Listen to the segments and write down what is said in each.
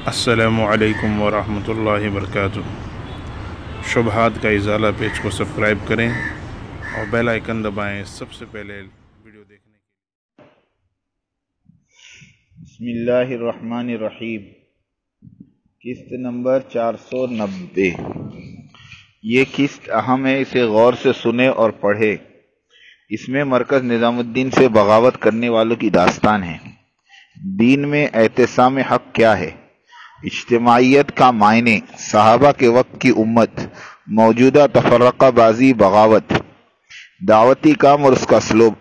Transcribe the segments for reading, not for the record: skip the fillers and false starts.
السلام علیکم ورحمۃ اللہ وبرکاتہ۔ شبہات کا ازالہ پیج کو سبسکرائب کریں اور بیل آئیکن دبائیں سب سے پہلے ویڈیو دیکھنے کے لیے۔ بسم اللہ الرحمن الرحیم۔ قسط نمبر 490۔ یہ قسط اہم ہے، اسے غور سے سنیں اور پڑھیں۔ اس میں مرکز نظام الدین سے بغاوت کرنے والوں کی داستان ہے۔ دین میں اعتصام حق کیا ہے، اجتماعیت کا معنی، صحابہ کے وقت کی امت، موجودہ تفرقہ بازی، بغاوت، دعوتی کام اور اس کا اسلوب۔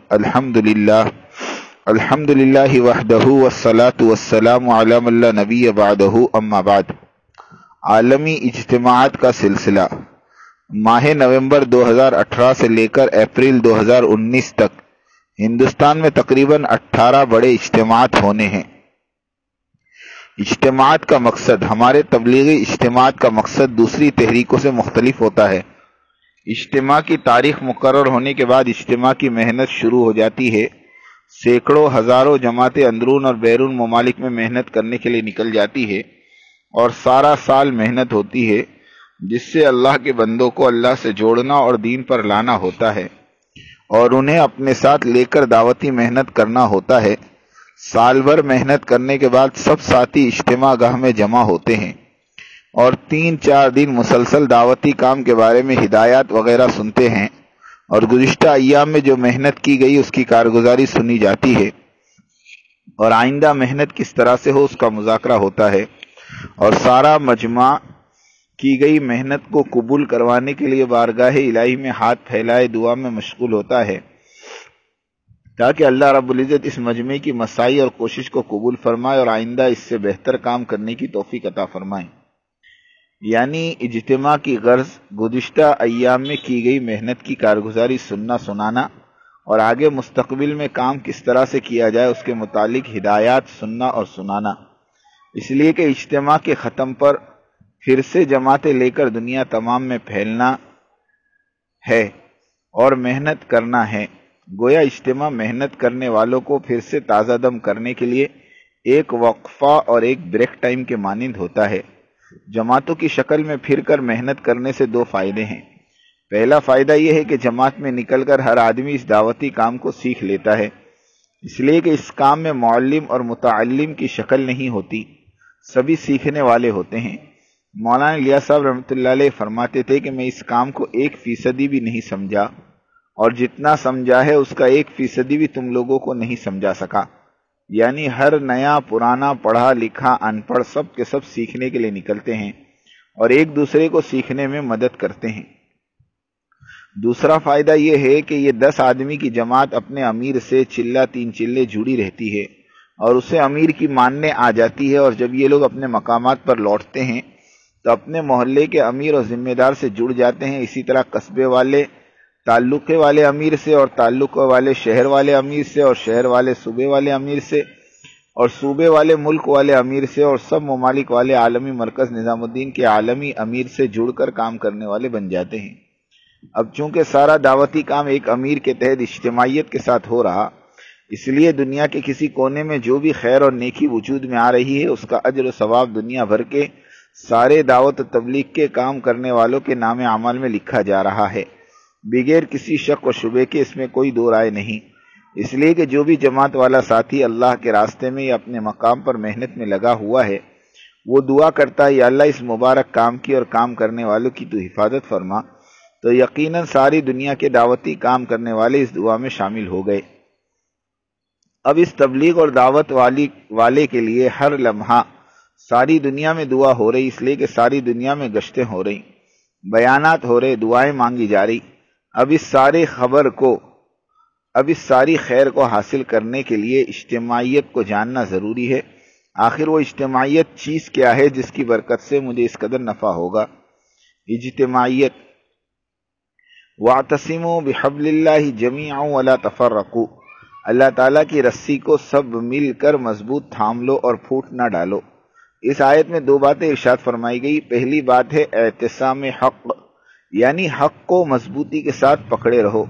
الحمدللہ وحدہ والصلاة والسلام علی من لا نبی بعدہ، اما بعد۔ عالمی اجتماعات کا سلسلہ۔ ماہ نومبر 2018 سے لے کر اپریل 2019 تک ہندوستان میں تقریباً 18 بڑے اجتماعات ہونے ہیں۔ اجتماعات کا مقصد، ہمارے تبلیغی اجتماعات کا مقصد دوسری تحریکوں سے مختلف ہوتا ہے۔ اجتماع کی تاریخ مقرر ہونے کے بعد اجتماع کی محنت شروع ہو جاتی ہے۔ سینکڑوں ہزاروں جماعتیں اندرون اور بیرون ممالک میں محنت کرنے کے لیے نکل جاتی ہے اور سارا سال محنت ہوتی ہے، جس سے اللہ کے بندوں کو اللہ سے جوڑنا اور دین پر لانا ہوتا ہے اور انہیں اپنے ساتھ لے کر دعوتی محنت کرنا ہوتا ہے۔ سال بھر محنت کرنے کے بعد سب ساتھی اجتماع گاہ میں جمع ہوتے ہیں اور 3-4 دن مسلسل دعوتی کام کے بارے میں ہدایات وغیرہ سنتے ہیں اور گزشتہ ایام میں جو محنت کی گئی اس کی کارگزاری سنی جاتی ہے اور آئندہ محنت کس طرح سے ہو اس کا مذاکرہ ہوتا ہے، اور سارا مجمع کی گئی محنت کو قبول کروانے کے لیے بارگاہ الہی میں ہاتھ پھیلائے دعا میں مشغول ہوتا ہے تاکہ اللہ رب العزت اس مجمع کی مساعی اور کوشش کو قبول فرمائے اور آئندہ اس سے بہتر کام کرنے کی توفیق عطا فرمائے۔ یعنی اجتماع کی غرض گزشتہ ایام میں کی گئی محنت کی کارگزاری سننا سنانا اور آگے مستقبل میں کام کس طرح سے کیا جائے اس کے متعلق ہدایات سننا اور سنانا، اس لیے کہ اجتماع کے ختم پر پھر سے جماعتیں لے کر دنیا تمام میں پھیلنا ہے اور محنت کرنا ہے۔ گویا اجتماع محنت کرنے والوں کو پھر سے تازہ دم کرنے کے لیے ایک وقفہ اور ایک بریک ٹائم کے مانند ہوتا ہے۔ جماعتوں کی شکل میں پھر کر محنت کرنے سے 2 فائدے ہیں۔ پہلا فائدہ یہ ہے کہ جماعت میں نکل کر ہر آدمی اس دعوتی کام کو سیکھ لیتا ہے، اس لیے کہ اس کام میں معلم اور متعلم کی شکل نہیں ہوتی، سبھی سیکھنے والے ہوتے ہیں۔ مولانا الیاس صاحب رحمۃ اللہ علیہ فرماتے تھے کہ میں اس کام کو 1% بھی نہیں سمجھا اور جتنا سمجھا ہے اس کا 1% بھی تم لوگوں کو نہیں سمجھا سکا۔ یعنی ہر نیا پرانا پڑھا لکھا ان پڑھ سب کے سب سیکھنے کے لیے نکلتے ہیں اور ایک دوسرے کو سیکھنے میں مدد کرتے ہیں۔ دوسرا فائدہ یہ ہے کہ یہ 10 آدمی کی جماعت اپنے امیر سے چلہ 3 چلے جڑی رہتی ہے اور اسے امیر کی ماننے آ جاتی ہے، اور جب یہ لوگ اپنے مقامات پر لوٹتے ہیں تو اپنے محلے کے امیر اور ذمہ دار سے جڑ جاتے ہیں۔ اسی طرح قصبے والے تعلقے والے امیر سے اور تعلقے والے شہر والے امیر سے اور شہر والے صوبے والے امیر سے اور صوبے والے ملک والے امیر سے اور سب ممالک والے عالمی مرکز نظام الدین کے عالمی امیر سے جڑ کر کام کرنے والے بن جاتے ہیں۔ اب چونکہ سارا دعوتی کام ایک امیر کے تحت اجتماعیت کے ساتھ ہو رہا، اس لیے دنیا کے کسی کونے میں جو بھی خیر اور نیکی وجود میں آ رہی ہے اس کا اجر و ثواب دنیا بھر کے سارے دعوت و تبلیغ کے کام کرنے والوں کے نام اعمال میں لکھا جا رہا ہے، بغیر کسی شک و شبے کے۔ اس میں کوئی دو رائے نہیں، اس لیے کہ جو بھی جماعت والا ساتھی اللہ کے راستے میں یا اپنے مقام پر محنت میں لگا ہوا ہے وہ دعا کرتا ہے، یا اللہ اس مبارک کام کی اور کام کرنے والوں کی تو حفاظت فرما، تو یقیناً ساری دنیا کے دعوتی کام کرنے والے اس دعا میں شامل ہو گئے۔ اب اس تبلیغ اور دعوت والے کے لیے ہر لمحہ ساری دنیا میں دعا ہو رہی، اس لیے کہ ساری دنیا میں گشتیں ہو رہی، بیانات ہو رہے، دعائیں مانگی جا رہی۔ اب اس ساری خیر کو حاصل کرنے کے لیے اجتماعیت کو جاننا ضروری ہے۔ آخر وہ اجتماعیت چیز کیا ہے جس کی برکت سے مجھے اس قدر نفع ہوگا؟ اجتماعیت، وَاعْتَصِمُوا بِحَبْلِ اللَّهِ جَمِيعًا وَلَا تَفَرَّقُوا، اللہ تعالیٰ کی رسی کو سب مل کر مضبوط تھام لو اور پھوٹ نہ ڈالو۔ اس آیت میں 2 باتیں ارشاد فرمائی گئی۔ پہلی بات ہے اعتصام حق، یعنی حق کو مضبوطی کے ساتھ پکڑے رہو۔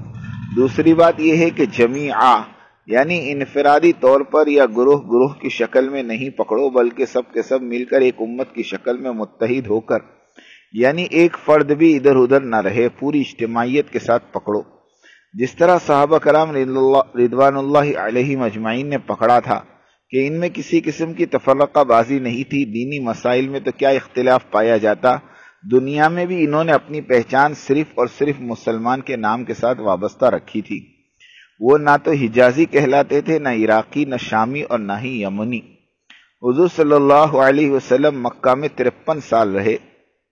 دوسری بات یہ ہے کہ جمیعا، یعنی انفرادی طور پر یا گروہ گروہ کی شکل میں نہیں پکڑو، بلکہ سب کے سب مل کر ایک امت کی شکل میں متحد ہو کر، یعنی ایک فرد بھی ادھر ادھر نہ رہے، پوری اجتماعیت کے ساتھ پکڑو۔ جس طرح صحابہ کرام رضوان اللہ علیہم اجمعین نے پکڑا تھا کہ ان میں کسی قسم کی تفرقہ بازی نہیں تھی، دینی مسائل میں تو کیا اختلاف پایا جاتا، دنیا میں بھی انہوں نے اپنی پہچان صرف اور صرف مسلمان کے نام کے ساتھ وابستہ رکھی تھی۔ وہ نہ تو حجازی کہلاتے تھے، نہ عراقی، نہ شامی اور نہ ہی یمنی۔ حضور صلی اللہ علیہ وسلم مکہ میں 53 سال رہے،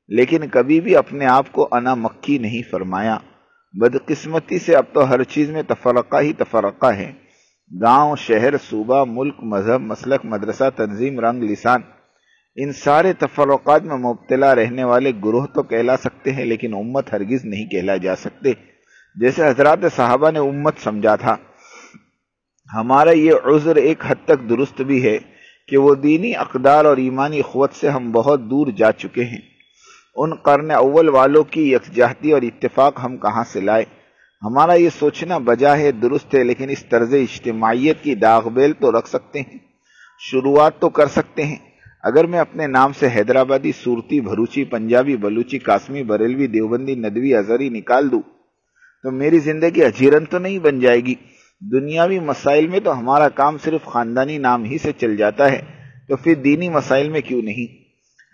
لیکن کبھی بھی اپنے آپ کو انا مکی نہیں فرمایا۔ بدقسمتی سے اب تو ہر چیز میں تفرقہ ہی تفرقہ ہے۔ گاؤں، شہر، صوبہ، ملک، مذہب، مسلک، مدرسہ، تنظیم، رنگ، لسان، ان سارے تفرقات میں مبتلا رہنے والے گروہ تو کہلا سکتے ہیں، لیکن امت ہرگز نہیں کہلا جا سکتے، جیسے حضرات صحابہ نے امت سمجھا تھا۔ ہمارا یہ عذر ایک حد تک درست بھی ہے کہ وہ دینی اقدار اور ایمانی اخوت سے ہم بہت دور جا چکے ہیں۔ ان قرن اول والوں کی یکجہتی اور اتفاق ہم کہاں سے لائے؟ ہمارا یہ سوچنا بجا ہے، درست ہے، لیکن اس طرز اجتماعیت کی داغ بیل تو رکھ سکتے ہیں، شروعات تو کر سکتے ہیں۔ اگر میں اپنے نام سے حیدرآبادی، صورتی، بھروچی، پنجابی، بلوچی، قاسمی، بریلوی، دیوبندی، ندوی، ازہری نکال دوں تو میری زندگی اجیرن تو نہیں بن جائے گی۔ دنیاوی مسائل میں تو ہمارا کام صرف خاندانی نام ہی سے چل جاتا ہے، تو پھر دینی مسائل میں کیوں نہیں؟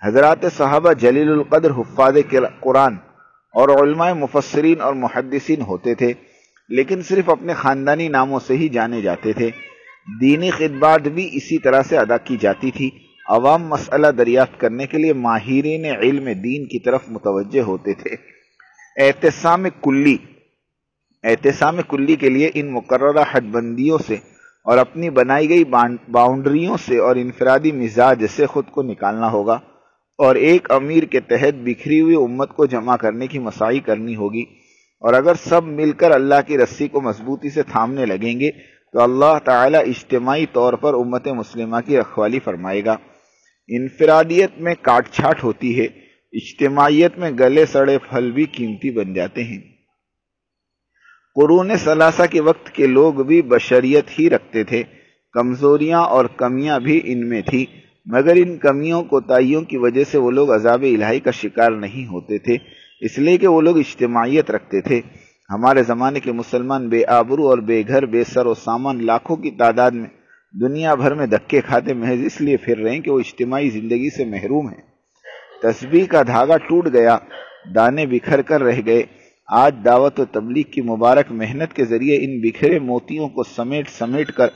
حضرات صحابہ جلیل القدر حفاظ قرآن اور علماء مفسرین اور محدثین ہوتے تھے، لیکن صرف اپنے خاندانی ناموں سے ہی جانے جاتے تھے۔ دینی خدمات بھی اسی طرح سے ادا کی جاتی تھی۔ عوام مسئلہ دریافت کرنے کے لیے ماہرین علم دین کی طرف متوجہ ہوتے تھے۔ اعتصام کلی کے لیے ان مقررہ حد بندیوں سے اور اپنی بنائی گئی باؤنڈریوں سے اور انفرادی مزاج سے خود کو نکالنا ہوگا، اور ایک امیر کے تحت بکھری ہوئی امت کو جمع کرنے کی مساعی کرنی ہوگی۔ اور اگر سب مل کر اللہ کی رسی کو مضبوطی سے تھامنے لگیں گے تو اللہ تعالی اجتماعی طور پر امت مسلمہ کی رکھوالی فرمائے گا۔ انفرادیت میں کاٹ چھاٹ ہوتی ہے، اجتماعیت میں گلے سڑے پھل بھی قیمتی بن جاتے ہیں۔ قرون ثلاثہ کے وقت کے لوگ بھی بشریت ہی رکھتے تھے، کمزوریاں اور کمیاں بھی ان میں تھی، مگر ان کمیوں کوتاہیوں کی وجہ سے وہ لوگ عذاب الہی کا شکار نہیں ہوتے تھے، اس لیے کہ وہ لوگ اجتماعیت رکھتے تھے۔ ہمارے زمانے کے مسلمان بے آبرو اور بے گھر، بے سر و سامان، لاکھوں کی تعداد میں دنیا بھر میں دھکے کھاتے محض اس لیے پھر رہے ہیں کہ وہ اجتماعی زندگی سے محروم ہیں۔ تسبیح کا دھاگا ٹوٹ گیا، دانے بکھر کر رہ گئے۔ آج دعوت و تبلیغ کی مبارک محنت کے ذریعے ان بکھرے موتیوں کو سمیٹ کر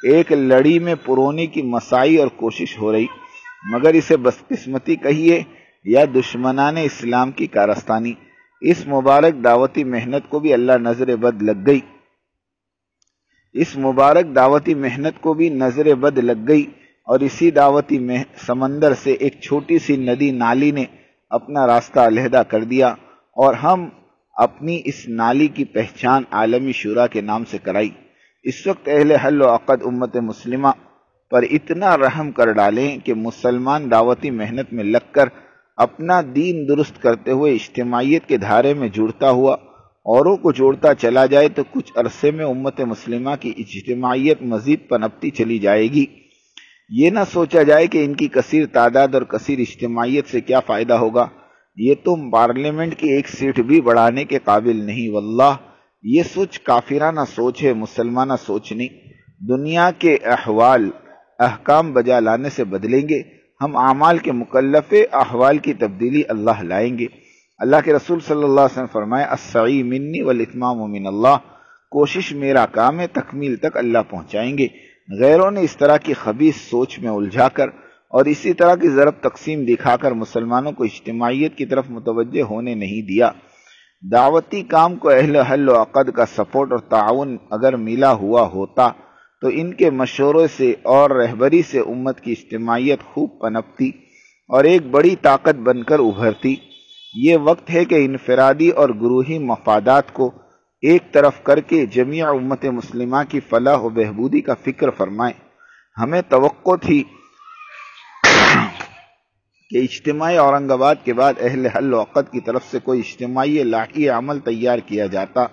ایک لڑی میں پرونے کی مساعی اور کوشش ہو رہی، مگر اسے بدقسمتی کہیے یا دشمنان اسلام کی کارستانی، اس مبارک دعوتی محنت کو بھی اللہ نظر بد لگ گئی۔ اور اسی دعوتی سمندر سے ایک چھوٹی سی ندی نالی نے اپنا راستہ علیحدہ کر دیا، اور ہم اپنی اس نالی کی پہچان عالمی شورا کے نام سے کرائی۔ اس وقت اہل حل و عقد امت مسلمہ پر اتنا رحم کر ڈالیں کہ مسلمان دعوتی محنت میں لگ کر اپنا دین درست کرتے ہوئے اجتماعیت کے دھارے میں جڑتا ہوا اوروں کو جوڑتا چلا جائے تو کچھ عرصے میں امت مسلمہ کی اجتماعیت مزید پنپتی چلی جائے گی۔ یہ نہ سوچا جائے کہ ان کی کثیر تعداد اور کثیر اجتماعیت سے کیا فائدہ ہوگا، یہ تم پارلیمنٹ کی ایک سیٹ بھی بڑھانے کے قابل نہیں۔ واللہ یہ سوچ کافرانہ سوچ ہے، مسلمانہ سوچ نہیں۔ دنیا کے احوال احکام بجا لانے سے بدلیں گے، ہم اعمال کے مکلف احوال کی تبدیلی اللہ لائیں گے۔ اللہ کے رسول صلی اللہ علیہ وسلم فرمائے، السعی منی والاتمام من اللہ، کوشش میرا کام ہے، تکمیل تک اللہ پہنچائیں گے۔ غیروں نے اس طرح کی خبیث سوچ میں الجھا کر اور اسی طرح کی ضرب تقسیم دکھا کر مسلمانوں کو اجتماعیت کی طرف متوجہ ہونے نہیں دیا۔ دعوتی کام کو اہل حل و عقد کا سپورٹ اور تعاون اگر ملا ہوا ہوتا تو ان کے مشورے سے اور رہبری سے امت کی اجتماعیت خوب پنپتی اور ایک بڑی طاقت بن کر ابھرتی۔ یہ وقت ہے کہ انفرادی اور گروہی مفادات کو ایک طرف کر کے جمیع امت مسلمہ کی فلاح و بہبودی کا فکر فرمائیں۔ ہمیں توقع تھی کہ اجتماعی اورنگ آباد کے بعد اہل حل و عقد کی طرف سے کوئی اجتماعی لاحقی عمل تیار کیا جاتا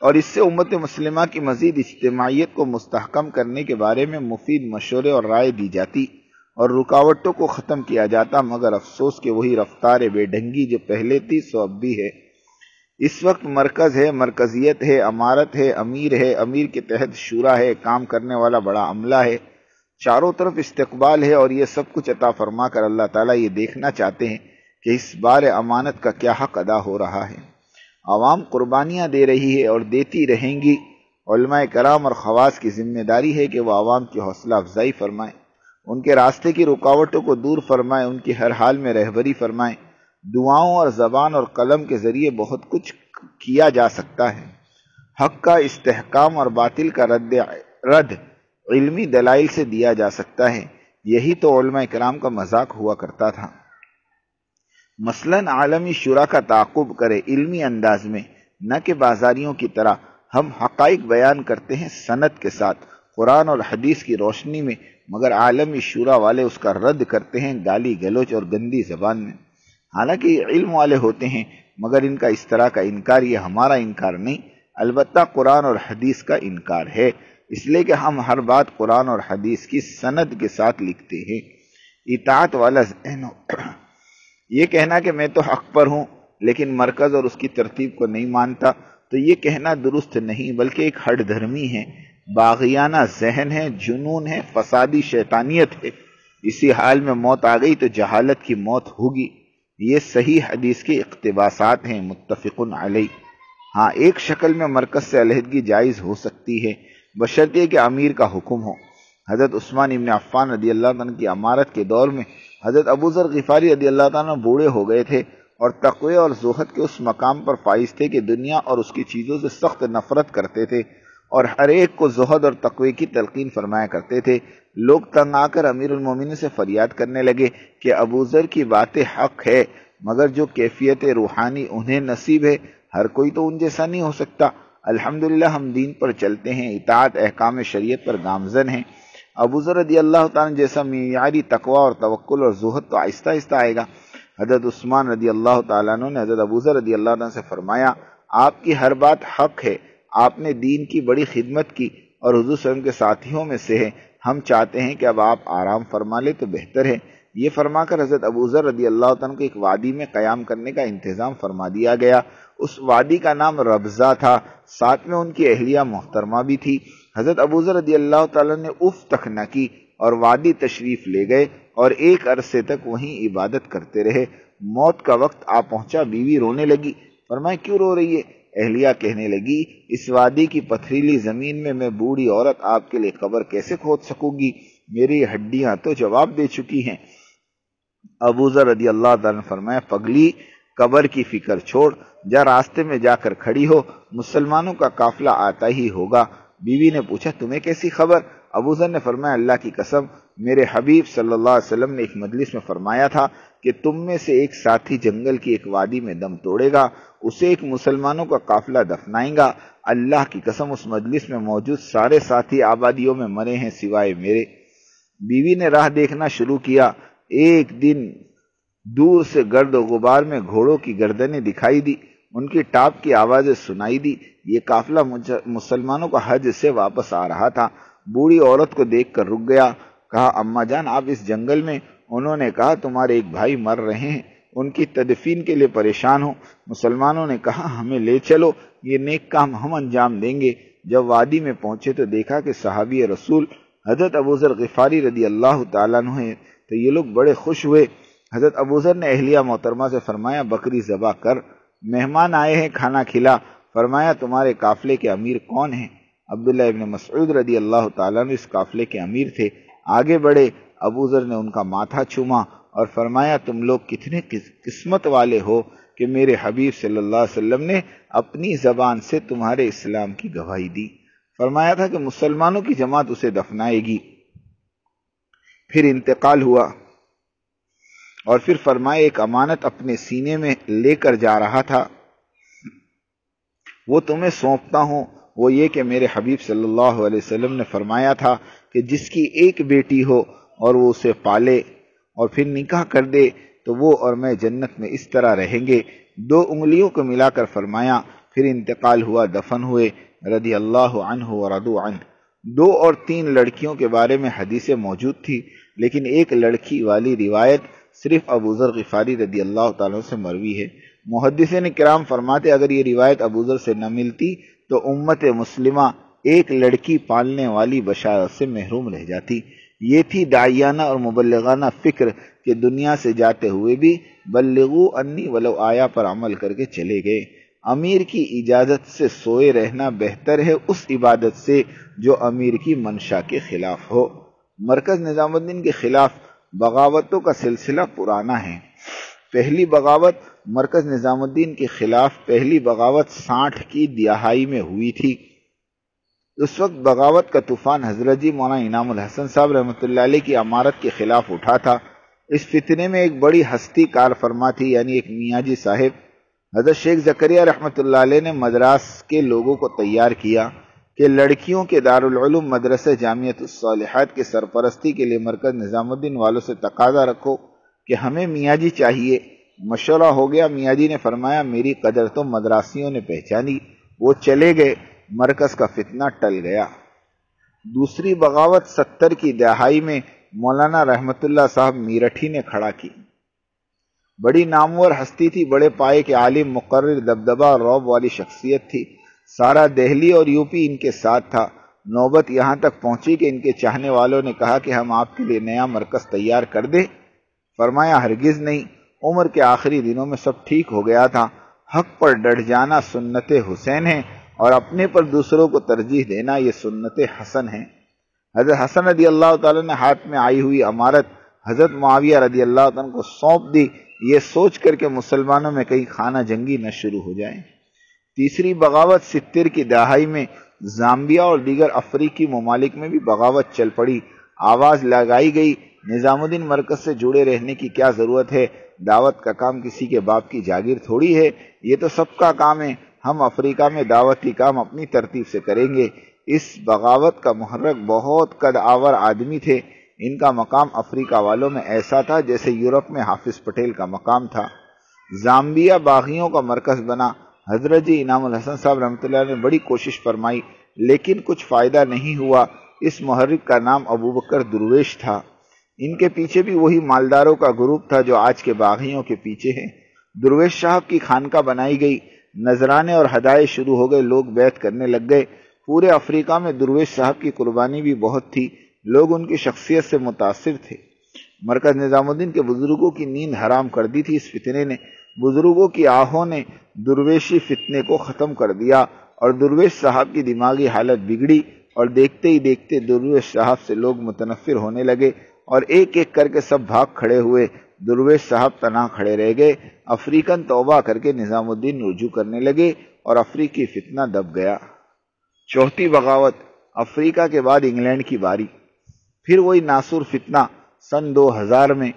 اور اس سے امت مسلمہ کی مزید اجتماعیت کو مستحکم کرنے کے بارے میں مفید مشورے اور رائے دی جاتی اور رکاوٹوں کو ختم کیا جاتا، مگر افسوس کہ وہی رفتار بے ڈھنگی جو پہلے تھی سو اب بھی ہے۔ اس وقت مرکز ہے، مرکزیت ہے، امارت ہے، امیر کے تحت شورا ہے، کام کرنے والا بڑا عملہ ہے، چاروں طرف استقبال ہے، اور یہ سب کچھ عطا فرما کر اللہ تعالیٰ یہ دیکھنا چاہتے ہیں کہ اس بار امانت کا کیا حق ادا ہو رہا ہے۔ عوام قربانیاں دے رہی ہے اور دیتی رہیں گی۔ علماء کرام اور خواص کی ذمہ داری ہے کہ وہ عوام کی حوصلہ افزائی فرمائیں، ان کے راستے کی رکاوٹوں کو دور فرمائیں، ان کی ہر حال میں رہبری فرمائیں۔ دعاؤں اور زبان اور قلم کے ذریعے بہت کچھ کیا جا سکتا ہے۔ حق کا استحکام اور باطل کا رد علمی دلائل سے دیا جا سکتا ہے۔ یہی تو علماء کرام کا مذاق ہوا کرتا تھا۔ مثلاً عالمی شورا کا تعاقب کرے علمی انداز میں، نہ کہ بازاریوں کی طرح۔ ہم حقائق بیان کرتے ہیں سند کے ساتھ، قرآن اور حدیث کی روشنی میں، مگر عالمی شورا والے اس کا رد کرتے ہیں گالی گلوچ اور گندی زبان میں۔ حالانکہ یہ علم والے ہوتے ہیں، مگر ان کا اس طرح کا انکار یہ ہمارا انکار نہیں، البتہ قرآن اور حدیث کا انکار ہے، اس لیے کہ ہم ہر بات قرآن اور حدیث کی سند کے ساتھ لکھتے ہیں۔ اطاعت والا ذہن ہو، یہ کہنا کہ میں تو حق پر ہوں لیکن مرکز اور اس کی ترتیب کو نہیں مانتا، تو یہ کہنا درست نہیں، بلکہ ایک ہٹ دھرمی ہے، باغیانہ ذہن ہے، جنون ہے، فسادی شیطانیت ہے۔ اسی حال میں موت آ گئی تو جہالت کی موت ہوگی۔ یہ صحیح حدیث کے اقتباسات ہیں، متفق علیہ۔ ہاں، ایک شکل میں مرکز سے علیحدگی جائز ہو سکتی ہے، بشرطیہ کہ امیر کا حکم ہو۔ حضرت عثمان ابن عفان رضی اللہ عنہ کی امارت کے دور میں حضرت ابو ذر غفاری رضی اللہ عنہ بوڑھے ہو گئے تھے اور تقوی اور زہد کے اس مقام پر فائز تھے کہ دنیا اور اس کی چیزوں سے سخت نفرت کرتے تھے اور ہر ایک کو زہد اور تقوی کی تلقین فرمایا کرتے تھے۔ لوگ تنگ آ کر امیر المومنین سے فریاد کرنے لگے کہ ابو ذر کی باتیں حق ہے، مگر جو کیفیت روحانی انہیں نصیب ہے ہر کوئی تو ان جیسا نہیں ہو سکتا۔ الحمدللہ ہم دین پر چلتے ہیں، اطاعت احکام شریعت پر گامزن ہیں۔ ابو ذر رضی اللہ تعالیٰ جیسا معیاری تقوی اور توکل اور زہد تو آہستہ آہستہ آئے گا۔ حضرت عثمان رضی اللہ تعالیٰ عنہ نے حضرت ابو ذر رضی اللہ عنہ سے فرمایا، آپ کی ہر بات حق ہے، آپ نے دین کی بڑی خدمت کی اور حضور صلی اللہ علیہ وسلم کے ساتھیوں میں سے ہیں، ہم چاہتے ہیں کہ اب آپ آرام فرما لے تو بہتر ہے۔ یہ فرما کر حضرت ابو ذر رضی اللہ عنہ کو ایک وادی میں قیام کرنے کا انتظام فرما دیا گیا۔ اس وادی کا نام ربضہ تھا، ساتھ میں ان کی اہلیہ محترمہ بھی تھی۔ حضرت ابو ذر رضی اللہ تعالیٰ نے اف تک نہ کی اور وادی تشریف لے گئے اور ایک عرصے تک وہیں عبادت کرتے رہے۔ موت کا وقت آ پہنچا، بیوی رونے لگی۔ فرمایا کیوں رو رہی ہے؟ اہلیہ کہنے لگی، اس وادی کی پتھریلی زمین میں بوڑھی عورت آپ کے لیے قبر کیسے کھود سکوں گی؟ میری ہڈیاں تو جواب دے چکی ہیں۔ ابو ذر رضی اللہ تعالیٰ نے فرمایا، پگلی قبر کی فکر چھوڑ، جا راستے میں جا کر کھڑی ہو، مسلمانوں کا قافلہ آتا ہی ہوگا۔ بیوی نے پوچھا تمہیں کیسی خبر؟ ابو ذر نے فرمایا، اللہ کی قسم، میرے حبیب صلی اللہ علیہ وسلم نے ایک مجلس میں فرمایا تھا کہ تم میں سے ایک ساتھی جنگل کی ایک وادی میں دم توڑے گا، اسے ایک مسلمانوں کا قافلہ دفنائیں گا۔ اللہ کی قسم اس مجلس میں موجود سارے ساتھی آبادیوں میں مرے ہیں سوائے میرے۔ بیوی نے راہ دیکھنا شروع کیا۔ ایک دن دور سے گرد و غبار میں گھوڑوں کی گردنیں دکھائی دی، ان کی ٹاپ کی آوازیں سنائی دی۔ یہ قافلہ مسلمانوں کا حج سے واپس آ رہا تھا۔ بوڑھی عورت کو دیکھ کر رک گیا، کہا اماں جان آپ اس جنگل میں؟ انہوں نے کہا تمہارے ایک بھائی مر رہے ہیں، ان کی تدفین کے لیے پریشان ہوں۔ مسلمانوں نے کہا ہمیں لے چلو، یہ نیک کام ہم انجام دیں گے۔ جب وادی میں پہنچے تو دیکھا کہ صحابی رسول حضرت ابو ذر غفاری رضی اللہ تعالیٰ عنہ ہیں، تو یہ لوگ بڑے خوش ہوئے۔ حضرت ابو ذر نے اہلیہ محترمہ سے فرمایا بکری ذبح کر، مہمان آئے ہیں کھانا کھلا۔ فرمایا تمہارے قافلے کے امیر کون ہیں؟ عبداللہ ابن مسعود رضی اللہ تعالیٰ عنہ اس قافلے کے امیر تھے۔ آگے بڑھے، ابو ذر نے ان کا ماتھا چوما اور فرمایا تم لوگ کتنے قسمت والے ہو کہ میرے حبیب صلی اللہ علیہ وسلم نے اپنی زبان سے تمہارے اسلام کی گواہی دی۔ فرمایا تھا کہ مسلمانوں کی جماعت اسے دفنائے گی۔ پھر انتقال ہوا اور پھر فرمایا ایک امانت اپنے سینے میں لے کر جا رہا تھا، وہ تمہیں سونپتا ہوں، وہ یہ کہ میرے حبیب صلی اللہ علیہ وسلم نے فرمایا تھا کہ جس کی ایک بیٹی ہو اور وہ اسے پالے اور پھر نکاح کر دے تو وہ اور میں جنت میں اس طرح رہیں گے۔ 2 انگلیوں کو ملا کر فرمایا پھر انتقال ہوا، دفن ہوئے رضی اللہ عنہ ورضوا عنہ۔ 2 اور 3 لڑکیوں کے بارے میں حدیثیں موجود تھی، لیکن ایک لڑکی والی روایت صرف ابو ذر غفاری رضی اللہ تعالیٰ سے مروی ہے۔ محدثین کرام فرماتے اگر یہ روایت ابو ذر سے نہ ملتی تو امت مسلمہ ایک لڑکی پالنے والی بشارت سے محروم رہ جاتی۔ یہ تھی داعیانہ اور مبلغانہ فکر کہ دنیا سے جاتے ہوئے بھی بلغو انی ولو آیا پر عمل کر کے چلے گئے۔ امیر کی اجازت سے سوئے رہنا بہتر ہے اس عبادت سے جو امیر کی منشا کے خلاف ہو۔ مرکز نظام الدین کے خلاف بغاوتوں کا سلسلہ پرانا ہے۔ پہلی بغاوت مرکز نظام الدین کے خلاف پہلی بغاوت 60 کی دہائی میں ہوئی تھی۔ اس وقت بغاوت کا طوفان حضرت جی مولانا انعام الحسن صاحب رحمۃ اللہ علیہ کی امارت کے خلاف اٹھا تھا۔ اس فتنے میں ایک بڑی ہستی کار فرما تھی، یعنی ایک میاں جی صاحب۔ حضرت شیخ زکریہ رحمۃ اللہ علیہ نے مدراس کے لوگوں کو تیار کیا کہ لڑکیوں کے دارالعلوم مدرسہ جامعۃ الصالحات کے سرپرستی کے لیے مرکز نظام الدین والوں سے تقاضا رکھو کہ ہمیں میاں جی چاہیے۔ مشورہ ہو گیا، میاں جی نے فرمایا میری قدر تو مدراسیوں نے پہچانی، وہ چلے گئے، مرکز کا فتنہ ٹل گیا۔ دوسری بغاوت 70 کی دہائی میں مولانا رحمت اللہ صاحب میرٹھی نے کھڑا کی۔ بڑی نامور ہستی تھی، بڑے پائے کے عالم، مقرر، دبدبہ اور رعب والی شخصیت تھی۔ سارا دہلی اور یوپی ان کے ساتھ تھا۔ نوبت یہاں تک پہنچی کہ ان کے چاہنے والوں نے کہا کہ ہم آپ کے لیے نیا مرکز تیار کر دیں۔ فرمایا ہرگز نہیں، عمر کے آخری دنوں میں سب ٹھیک ہو گیا تھا۔ حق پر ڈٹ جانا سنت حسین ہے اور اپنے پر دوسروں کو ترجیح دینا یہ سنت حسن ہے۔ حضرت حسن رضی اللہ تعالیٰ نے ہاتھ میں آئی ہوئی امارت حضرت معاویہ رضی اللہ تعالیٰ کو سونپ دی، یہ سوچ کر کہ مسلمانوں میں کہیں خانہ جنگی نہ شروع ہو جائے۔ تیسری بغاوت 70 کی دہائی میں زامبیا اور دیگر افریقی ممالک میں بھی بغاوت چل پڑی۔ آواز لگائی گئی نظام الدین مرکز سے جڑے رہنے کی کیا ضرورت ہے، دعوت کا کام کسی کے باپ کی جاگیر تھوڑی ہے، یہ تو سب کا کام ہے، ہم افریقہ میں دعوتی کام اپنی ترتیب سے کریں گے۔ اس بغاوت کا محرک بہت قد آور آدمی تھے، ان کا مقام افریقہ والوں میں ایسا تھا جیسے یورپ میں حافظ پٹیل کا مقام تھا۔ زامبیا باغیوں کا مرکز بنا۔ حضرت جی انعام الحسن صاحب رحمۃ اللہ نے بڑی کوشش فرمائی لیکن کچھ فائدہ نہیں ہوا۔ اس محرک کا نام ابو بکر درویش تھا۔ ان کے پیچھے بھی وہی مالداروں کا گروپ تھا جو آج کے باغیوں کے پیچھے ہے۔ درویش صاحب کی خانقاہ بنائی گئی، نذرانے اور ہدایے شروع ہو گئے، لوگ بیعت کرنے لگ گئے۔ پورے افریقہ میں درویش صاحب کی قربانی بھی بہت تھی، لوگ ان کی شخصیت سے متاثر تھے۔ مرکز نظام الدین کے بزرگوں کی نیند حرام کر دی تھی اس فتنے نے۔ بزرگوں کی آہوں نے درویشی فتنے کو ختم کر دیا اور درویش صاحب کی دماغی حالت بگڑی اور دیکھتے ہی دیکھتے درویش صاحب سے لوگ متنفر ہونے لگے اور ایک ایک کر کے سب بھاگ کھڑے ہوئے۔ درویش صاحب تنہا کھڑے رہ گئے۔ افریقن توبہ کر کے نظام الدین رجوع کرنے لگے اور افریقی فتنہ دب گیا۔ چوتھی بغاوت افریقہ کے بعد انگلینڈ کی باری۔ پھر وہی ناسور فتنہ سن 2000 میں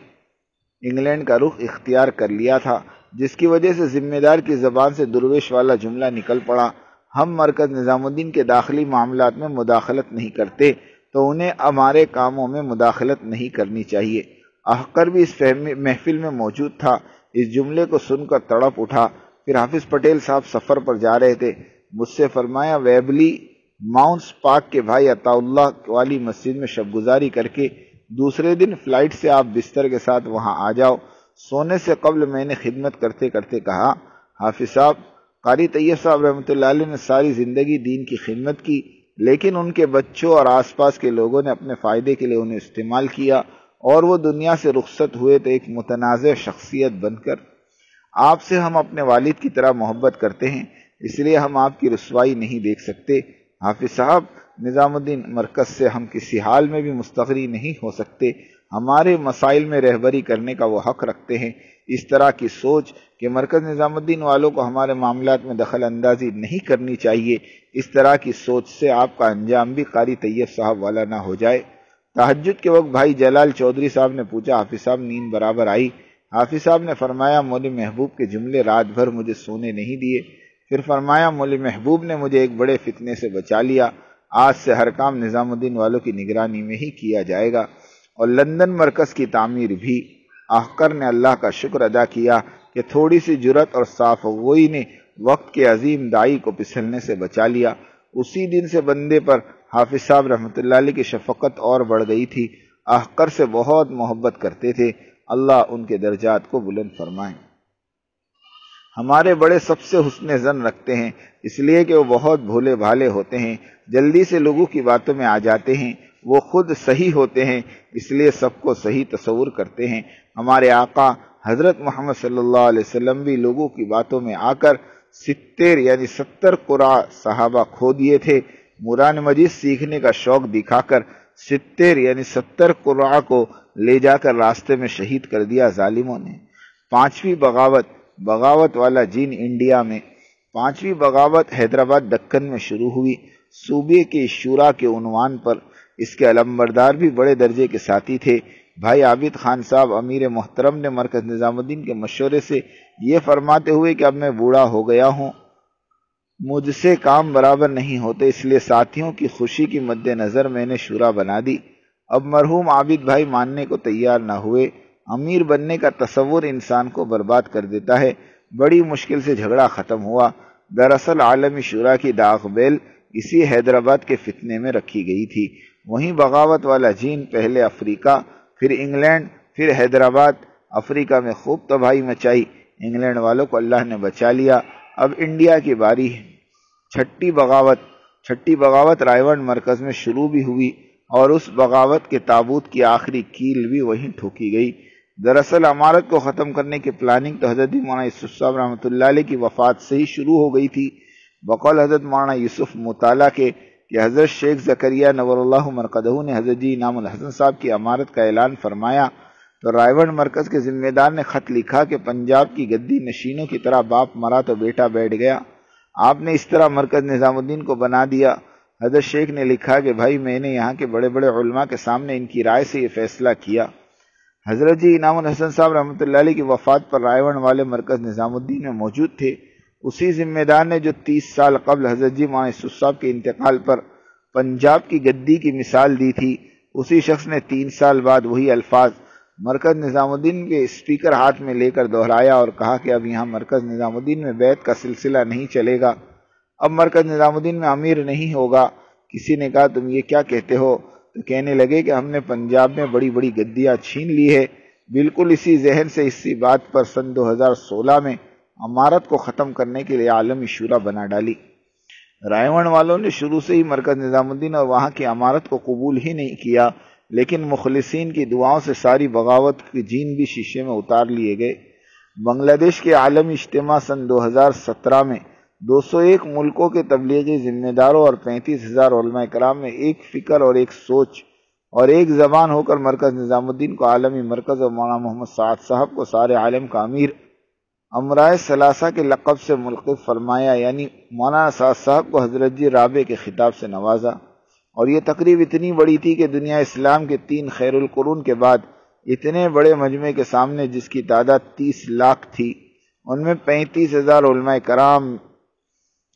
انگلینڈ کا رخ اختیار کر لیا تھا، جس کی وجہ سے ذمہ دار کی زبان سے درویش والا جملہ نکل پڑا، ہم مرکز نظام الدین کے داخلی معاملات میں مداخلت نہیں کرتے تو انہیں ہمارے کاموں میں مداخلت نہیں کرنی چاہیے۔ احقر بھی اس محفل میں موجود تھا۔ اس جملے کو سن کر تڑپ اٹھا۔ پھر حافظ پٹیل صاحب سفر پر جا رہے تھے، مجھ سے فرمایا ویبلی ماؤنٹس پارک کے بھائی عطا اللہ والی مسجد میں شب گزاری کر کے دوسرے دن فلائٹ سے آپ بستر کے ساتھ وہاں آ جاؤ۔ سونے سے قبل میں نے خدمت کرتے کرتے کہا، حافظ صاحب، قاری طیب صاحب رحمۃ اللہ علیہ نے ساری زندگی دین کی خدمت کی، لیکن ان کے بچوں اور آس پاس کے لوگوں نے اپنے فائدے کے لیے انہیں استعمال کیا اور وہ دنیا سے رخصت ہوئے تو ایک متنازع شخصیت بن کر۔ آپ سے ہم اپنے والد کی طرح محبت کرتے ہیں، اس لیے ہم آپ کی رسوائی نہیں دیکھ سکتے۔ حافظ صاحب، نظام الدین مرکز سے ہم کسی حال میں بھی مستغنی نہیں ہو سکتے، ہمارے مسائل میں رہبری کرنے کا وہ حق رکھتے ہیں۔ اس طرح کی سوچ کہ مرکز نظام الدین والوں کو ہمارے معاملات میں دخل اندازی نہیں کرنی چاہیے، اس طرح کی سوچ سے آپ کا انجام بھی قاری طیب صاحب والا نہ ہو جائے۔ تہجد کے وقت بھائی جلال چودھری صاحب نے پوچھا، حافظ صاحب نیند برابر آئی؟ حافظ صاحب نے فرمایا مولوی محبوب کے جملے رات بھر مجھے سونے نہیں دیے۔ پھر فرمایا مولوی محبوب نے مجھے ایک بڑے فتنے سے بچا لیا، آج سے ہر کام نظام الدین والوں کی نگرانی میں ہی کیا جائے گا۔ اور لندن مرکز کی تعمیر بھی۔ احقر نے اللہ کا شکر ادا کیا کہ تھوڑی سی جرت اور صاف گوئی نے وقت کے عظیم دائی کو پھسلنے سے بچا لیا۔ اسی دن سے بندے پر حافظ صاحب رحمۃ اللہ علیہ کی شفقت اور بڑھ گئی تھی۔ احقر سے بہت محبت کرتے تھے، اللہ ان کے درجات کو بلند فرمائے۔ ہمارے بڑے سب سے حسن ظن رکھتے ہیں، اس لیے کہ وہ بہت بھولے بھالے ہوتے ہیں، جلدی سے لوگوں کی باتوں میں آ جاتے ہیں۔ وہ خود صحیح ہوتے ہیں، اس لیے سب کو صحیح تصور کرتے ہیں۔ ہمارے آقا حضرت محمد صلی اللہ علیہ وسلم بھی لوگوں کی باتوں میں آ کر 70 قرآن صحابہ کھو دیے تھے۔ قرآن مجید سیکھنے کا شوق دکھا کر 70 قرآن کو لے جا کر راستے میں شہید کر دیا ظالموں نے۔ پانچویں بغاوت والا جین انڈیا میں، پانچویں بغاوت حیدرآباد دکن میں شروع ہوئی، صوبے کے شورا کے عنوان پر۔ اس کے علمبردار بھی بڑے درجے کے ساتھی تھے۔ بھائی عابد خان صاحب امیر محترم نے مرکز نظام الدین کے مشورے سے یہ فرماتے ہوئے کہ اب میں بوڑھا ہو گیا ہوں، مجھ سے کام برابر نہیں ہوتے، اس لیے ساتھیوں کی خوشی کی مد نظر میں نے شورا بنا دی۔ اب مرحوم عابد بھائی ماننے کو تیار نہ ہوئے۔ امیر بننے کا تصور انسان کو برباد کر دیتا ہے۔ بڑی مشکل سے جھگڑا ختم ہوا۔ دراصل عالمی شورا کی داغ بیل اسی حیدرآباد کے فتنے میں رکھی گئی تھی۔ وہیں بغاوت والا جین پہلے افریقہ، پھر انگلینڈ، پھر حیدرآباد۔ افریقہ میں خوب تباہی مچائی، انگلینڈ والوں کو اللہ نے بچا لیا۔ اب انڈیا کی باری ہے۔ چھٹی بغاوت رائے گڑھ مرکز میں شروع بھی ہوئی اور اس بغاوت کے تابوت کی آخری کیل بھی وہیں ٹھوکی گئی۔ دراصل امارت کو ختم کرنے کی پلاننگ تو حضرت مولانا یوسف صاحب رحمۃ اللہ علیہ کی وفات سے ہی شروع ہو گئی تھی۔ بقول حضرت مولانا یوسف مطالعہ کے کہ حضرت شیخ زکریا نور اللہ مرقدہ نے حضرت جی انعام الحسن صاحب کی امارت کا اعلان فرمایا تو رائے گڑھ مرکز کے ذمہ دار نے خط لکھا کہ پنجاب کی گدی نشینوں کی طرح باپ مرا تو بیٹا بیٹھ گیا، آپ نے اس طرح مرکز نظام الدین کو بنا دیا۔ حضرت شیخ نے لکھا کہ بھائی میں نے یہاں کے بڑے بڑے علماء کے سامنے ان کی رائے سے یہ فیصلہ کیا۔ حضرت جی انعام الحسن صاحب رحمۃ اللہ علیہ کی وفات پر رائے گڑھ والے مرکز نظام الدین میں موجود تھے۔ اسی ذمہ دار نے جو 30 سال قبل حضرت جی مولانا یوسف صاحب کے انتقال پر پنجاب کی گدی کی مثال دی تھی، اسی شخص نے 3 سال بعد وہی الفاظ مرکز نظام الدین کے اسپیکر ہاتھ میں لے کر دہرایا اور کہا کہ اب یہاں مرکز نظام الدین میں بیعت کا سلسلہ نہیں چلے گا، اب مرکز نظام الدین میں امیر نہیں ہوگا۔ کسی نے کہا تم یہ کیا کہتے ہو؟ تو کہنے لگے کہ ہم نے پنجاب میں بڑی بڑی گدیاں چھین لی ہے۔ بالکل اسی ذہن سے اسی بات پر سن 2016 میں امارت کو ختم کرنے کے لیے عالمی شورا بنا ڈالی۔ رائے گڑھ والوں نے شروع سے ہی مرکز نظام الدین اور وہاں کی امارت کو قبول ہی نہیں کیا، لیکن مخلصین کی دعاؤں سے ساری بغاوت کے جین بھی شیشے میں اتار لیے گئے۔ بنگلہ دیش کے عالمی اجتماع سن 2017 میں 201 ملکوں کے تبلیغی ذمہ داروں اور 35,000 علماء کرام میں ایک فکر اور ایک سوچ اور ایک زبان ہو کر مرکز نظام الدین کو عالمی مرکز اور مولانا محمد سعد صاحب کو سارے عالم کا امیر امرائے ثلاثہ کے لقب سے ملقب فرمایا، یعنی مولانا سعد صاحب کو حضرت جی رابع کے خطاب سے نوازا۔ اور یہ تقریب اتنی بڑی تھی کہ دنیا اسلام کے 3 خیر القرون کے بعد اتنے بڑے مجمع کے سامنے جس کی تعداد 30 لاکھ تھی، ان میں 35,000 علماء کرام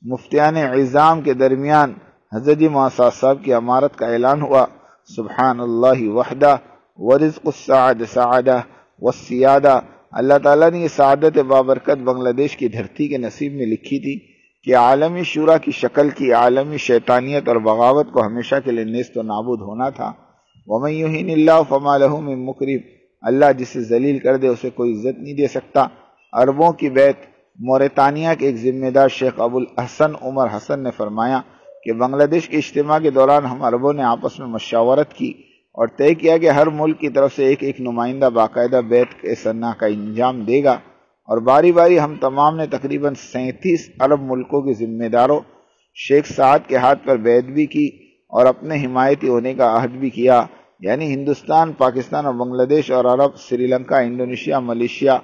مفتیان عظام کے درمیان حضرت جی مولانا سعد صاحب کی امارت کا اعلان ہوا۔ سبحان اللہ وحدہ ورزق السعادہ سعادہ والسیادہ۔ اللہ تعالیٰ نے یہ سعادت بابرکت بنگلہ دیش کی دھرتی کے نصیب میں لکھی تھی کہ عالمی شورا کی شکل کی عالمی شیطانیت اور بغاوت کو ہمیشہ کے لیے نیست و نابود ہونا تھا۔ وَمَن يُهِنِ اللَّهُ فَمَا لَهُ مِن مُكْرِمٍ، اللہ جسے ذلیل کر دے اسے کوئی عزت نہیں دے سکتا۔ عربوں کی بیعت۔ موریتانیہ کے ایک ذمہ دار شیخ ابو الحسن عمر حسن نے فرمایا کہ بنگلہ دیش کے اجتماع کے دوران ہم عربوں نے آپس میں مشاورت کی اور طے کیا کہ ہر ملک کی طرف سے ایک نمائندہ باقاعدہ بیعت کے سنہ کا انجام دے گا، اور باری باری ہم تمام نے تقریباً 37 عرب ملکوں کے ذمہ داروں شیخ سعد کے ہاتھ پر بیعت بھی کی اور اپنے حمایتی ہونے کا عہد بھی کیا، یعنی ہندوستان، پاکستان اور بنگلہ دیش اور عرب، سری لنکا، انڈونیشیا، ملیشیا،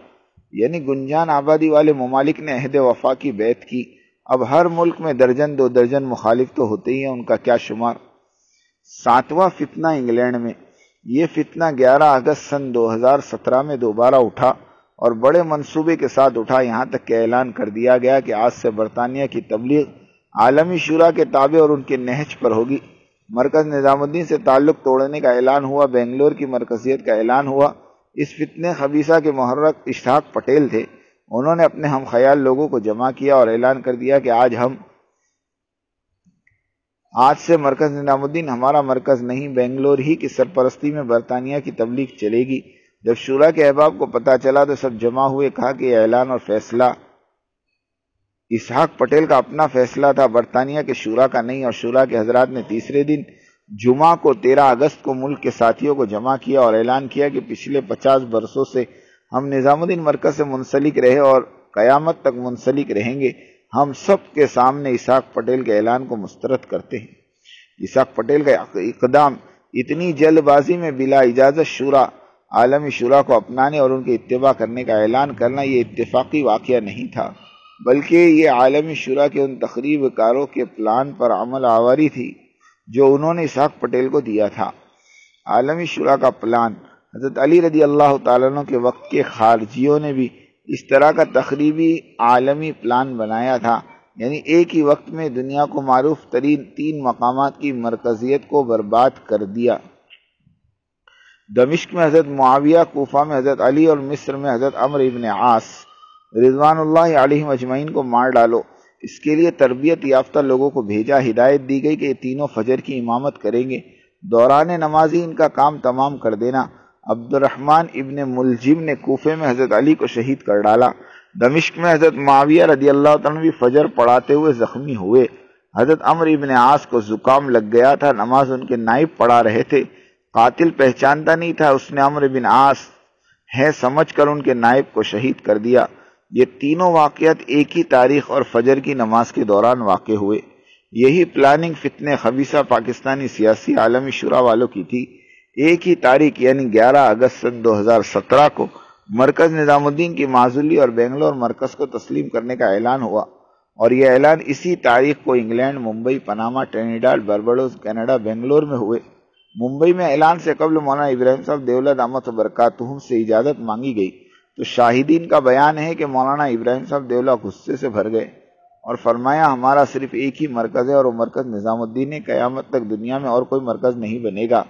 یعنی گنجان آبادی والے ممالک نے عہد وفا کی بیعت کی۔ اب ہر ملک میں درجن 2 درجن مخالف تو ہوتے ہی ہیں، ان کا کیا شمار۔ 7واں فتنہ انگلینڈ میں۔ یہ فتنہ 11 اگست سن 2017 میں دوبارہ اٹھا اور بڑے منصوبے کے ساتھ اٹھا، یہاں تک کہ اعلان کر دیا گیا کہ آج سے برطانیہ کی تبلیغ عالمی شورا کے تابع اور ان کے نہج پر ہوگی۔ مرکز نظام الدین سے تعلق توڑنے کا اعلان ہوا، بنگلور کی مرکزیت کا اعلان ہوا۔ اس فتنہ خبیثہ کے محرک اشتاق پٹیل تھے۔ انہوں نے اپنے ہم خیال لوگوں کو جمع کیا اور اعلان کر دیا کہ آج سے مرکز نظام الدین ہمارا مرکز نہیں، بنگلور ہی کی سرپرستی میں برطانیہ کی تبلیغ چلے گی۔ جب شورا کے احباب کو پتہ چلا تو سب جمع ہوئے، کہا کہ یہ اعلان اور فیصلہ اسحاق پٹیل کا اپنا فیصلہ تھا، برطانیہ کے شورا کا نہیں۔ اور شورا کے حضرات نے تیسرے دن جمعہ کو 13 اگست کو ملک کے ساتھیوں کو جمع کیا اور اعلان کیا کہ پچھلے 50 برسوں سے ہم نظام الدین مرکز سے منسلک رہے اور قیامت تک منسلک رہیں گے۔ ہم سب کے سامنے اسحاق پٹیل کے اعلان کو مسترد کرتے ہیں۔ اسحاق پٹیل کا اقدام اتنی جلد بازی میں بلا اجازت عالمی شورا کو اپنانے اور ان کے اتباع کرنے کا اعلان کرنا یہ اتفاقی واقعہ نہیں تھا، بلکہ یہ عالمی شورا کے ان تخریب کاروں کے پلان پر عمل آوری تھی جو انہوں نے اسحاق پٹیل کو دیا تھا۔ عالمی شورا کا پلان حضرت علی رضی اللہ تعالیٰ عنہ کے وقت کے خارجیوں نے بھی اس طرح کا تخریبی عالمی پلان بنایا تھا، یعنی ایک ہی وقت میں دنیا کو معروف ترین 3 مقامات کی مرکزیت کو برباد کر دیا۔ دمشق میں حضرت معاویہ، کوفہ میں حضرت علی اور مصر میں حضرت عمرو ابن عاص رضوان اللہ علیہم اجمعین کو مار ڈالو۔ اس کے لیے تربیت یافتہ لوگوں کو بھیجا، ہدایت دی گئی کہ یہ تینوں فجر کی امامت کریں گے، دوران نمازی ان کا کام تمام کر دینا۔ عبد الرحمن ابن ملجم نے کوفے میں حضرت علی کو شہید کر ڈالا۔ دمشق میں حضرت معاویہ رضی اللہ تعالیٰ بھی فجر پڑھاتے ہوئے زخمی ہوئے۔ حضرت عمرو ابن عاص کو زکام لگ گیا تھا، نماز ان کے نائب پڑھا رہے تھے، قاتل پہچانتا نہیں تھا، اس نے عمرو بن عاص ہے سمجھ کر ان کے نائب کو شہید کر دیا۔ یہ تینوں واقعات ایک ہی تاریخ اور فجر کی نماز کے دوران واقع ہوئے۔ یہی پلاننگ فتنہ خبیثہ پاکستانی سیاسی عالمی شورا والوں کی تھی۔ ایک ہی تاریخ یعنی 11 اگست سن 2017 کو مرکز نظام الدین کی معزولی اور بنگلور مرکز کو تسلیم کرنے کا اعلان ہوا، اور یہ اعلان اسی تاریخ کو England, Mumbai, Panama, Trinidad, Barbados, Canada, Bangalore میں ہوئے۔ ممبئی میں اعلان سے قبل مولانا ابراہیم صاحب دیولہ دامت برکاتہم سے اجازت مانگی گئی تو شاہدین کا بیان ہے کہ مولانا ابراہیم صاحب دیولہ غصے سے بھر گئے اور فرمایا ہمارا صرف ایک ہی مرکز ہے اور وہ مرکز نظام الدین ہے، قیامت تک دنیا میں اور کوئی مرکز نہیں بنے گا۔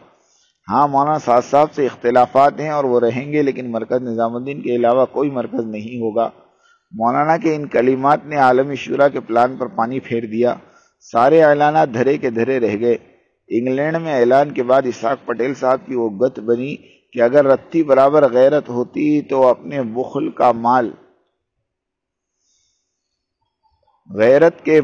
ہاں مولانا سعد صاحب سے اختلافات ہیں اور وہ رہیں گے، لیکن مرکز نظام الدین کے علاوہ کوئی مرکز نہیں ہوگا۔ مولانا کے ان کلمات نے عالمی شورا کے پلان پر پانی پھیر دیا۔ سارے اعلانات دھرے کے دھرے رہ گئے۔ انگلینڈ میں اعلان کے بعد اسحاق پٹیل صاحب کی وہ گت بنی کہ اگر رتی برابر غیرت ہوتی تو اپنے بخل کا مال غیرت کے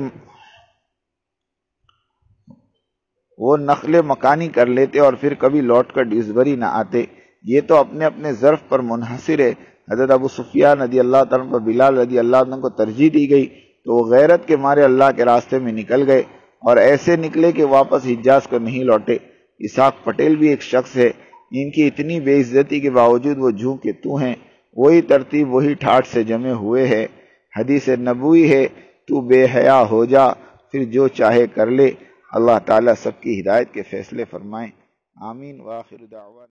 وہ نقل مکانی کر لیتے اور پھر کبھی لوٹ کر ڈیوزبری نہ آتے۔ یہ تو اپنے اپنے ظرف پر منحصر ہے۔ حضرت ابو سفیان رضی اللہ تعالیٰ پر بلال رضی اللہ عنہ کو ترجیح دی گئی تو وہ غیرت کے مارے اللہ کے راستے میں نکل گئے اور ایسے نکلے کہ واپس حجاز کو نہیں لوٹے۔ اسحاق پٹیل بھی ایک شخص ہے، ان کی اتنی بے عزتی کے باوجود وہ جوں کے تو ہیں، وہی ترتیب وہی ٹھاٹ سے جمے ہوئے ہے۔ حدیث نبوی ہے، تو بے حیا ہو جا پھر جو چاہے کر لے۔ اللہ تعالیٰ سب کی ہدایت کے فیصلے فرمائیں، آمین۔ وآخر دعوانا